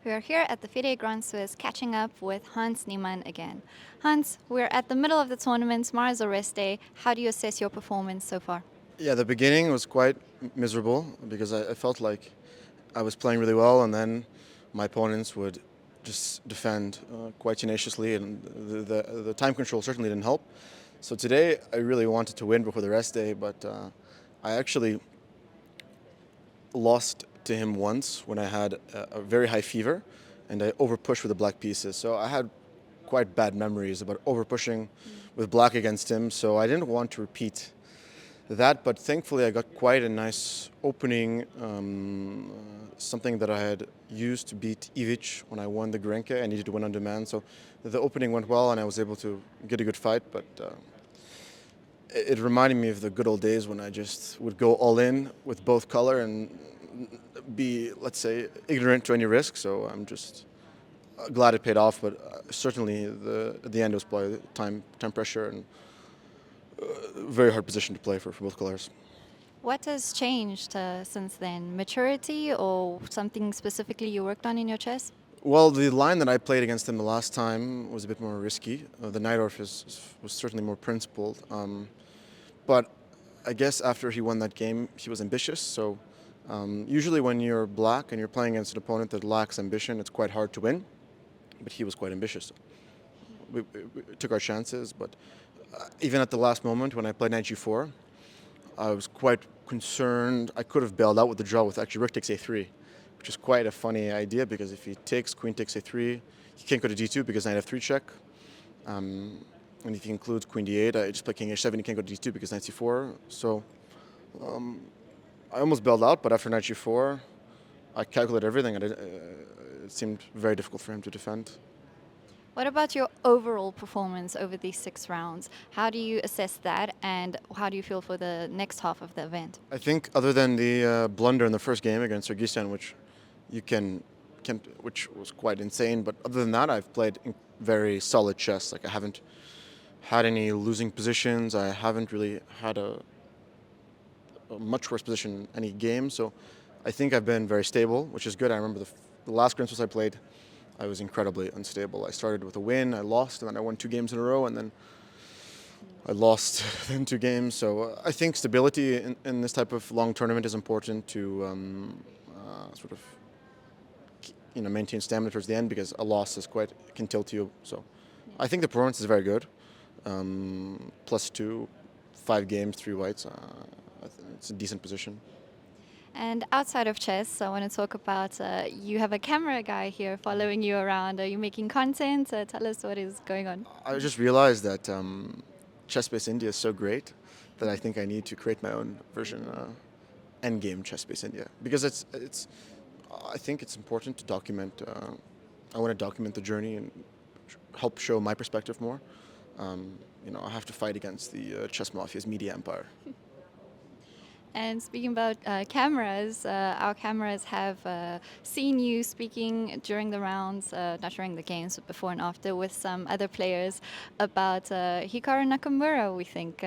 We are here at the FIDE Grand Swiss catching up with Hans Niemann again. Hans, we're at the middle of the tournament, tomorrow's a rest day. How do you assess your performance so far? Yeah, the beginning was quite miserable because I felt like I was playing really well, and then my opponents would just defend quite tenaciously, and the time control certainly didn't help. So today I really wanted to win before the rest day, but I actually lost to him once when I had a very high fever, and I overpushed with the black pieces. So I had quite bad memories about overpushing with black against him. So I didn't want to repeat that, but thankfully I got quite a nice opening, something that I had used to beat Ivic when I won the Grenke. I needed to win on demand, so the opening went well and I was able to get a good fight, but it reminded me of the good old days when I just would go all in with both color and be, let's say, ignorant to any risk. So I'm just glad it paid off, but certainly at the end it was probably time pressure and very hard position to play for both colors. What has changed since then? Maturity or something specifically you worked on in your chess? Well, the line that I played against him the last time was a bit more risky. The Najdorf was certainly more principled. But I guess after he won that game, he was ambitious. So usually when you're black and you're playing against an opponent that lacks ambition, it's quite hard to win. But he was quite ambitious. We took our chances, but even at the last moment when I played knight g4, I was quite concerned. I could have bailed out with the draw with actually rook takes a3, which is quite a funny idea because if he takes queen takes a3, he can't go to d2 because knight f3 check. And if he includes queen d8, I just play king h7, he can't go to d2 because knight c4. So I almost bailed out, but after knight g4, I calculated everything, and it seemed very difficult for him to defend. What about your overall performance over these 6 rounds? How do you assess that and how do you feel for the next half of the event? I think other than the blunder in the first game against Uzbekistan, which which was quite insane, but other than that, I've played very solid chess. Like I haven't had any losing positions. I haven't really had a much worse position in any game. So I think I've been very stable, which is good. I remember the last Grand Swiss I played, I was incredibly unstable. I started with a win, I lost, and then I won 2 games in a row, and then I lost in 2 games. So I think stability in this type of long tournament is important to sort of maintain stamina towards the end, because a loss can tilt you. So I think the performance is very good. +2, 5 games, 3 whites. It's a decent position. And outside of chess, I want to talk about you have a camera guy here following you around. Are you making content? Tell us what is going on. I just realized that Chess Base India is so great that I think I need to create my own version, endgame Chess Base India, because I think it's important to document. I want to document the journey and help show my perspective more. I have to fight against the chess mafia's media empire. And speaking about cameras, our cameras have seen you speaking during the rounds, not during the games, but before and after, with some other players about Hikaru Nakamura, we think.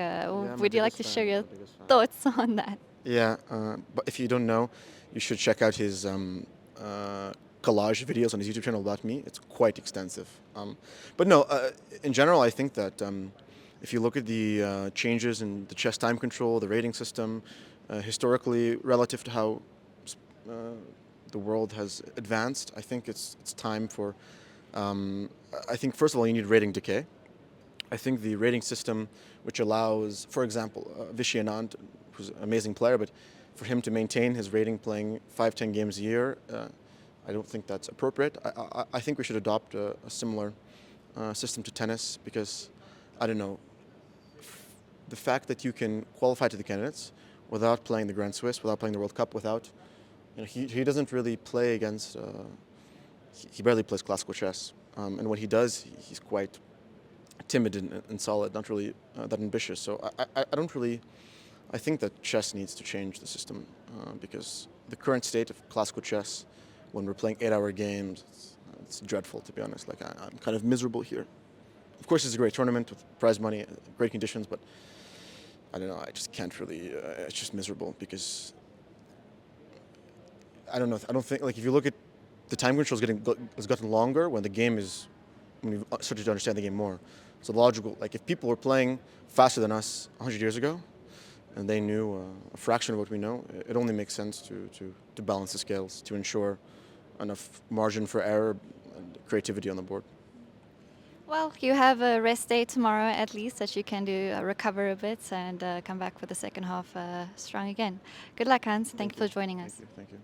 Would you like to share your thoughts on that? Yeah, but if you don't know, you should check out his collage videos on his YouTube channel about me. It's quite extensive. But no, in general, I think that if you look at the changes in the chess time control, the rating system, historically relative to how the world has advanced, I think it's time for. I think first of all you need rating decay. I think the rating system, which allows, for example, Vishy Anand, who's an amazing player, but for him to maintain his rating playing 5-10 games a year, I don't think that's appropriate. I think we should adopt a similar system to tennis, because, I don't know, the fact that you can qualify to the candidates without playing the Grand Swiss, without playing the World Cup, he doesn't really play against, he barely plays classical chess. And when he does, he's quite timid and solid, not really that ambitious. So I think that chess needs to change the system, because the current state of classical chess, when we're playing 8-hour games, it's dreadful, to be honest. Like I'm kind of miserable here. Of course, it's a great tournament with prize money, great conditions, but I don't know. I just can't really. It's just miserable because I don't know. I don't think, like, if you look at the time control has gotten longer when when we've started to understand the game more. So logical, like if people were playing faster than us 100 years ago, and they knew a fraction of what we know, it only makes sense to balance the scales to ensure enough margin for error and creativity on the board. Well, you have a rest day tomorrow at least that you can do recover a bit and come back for the second half strong again. Good luck, Hans. Thank you for joining us. Thank you.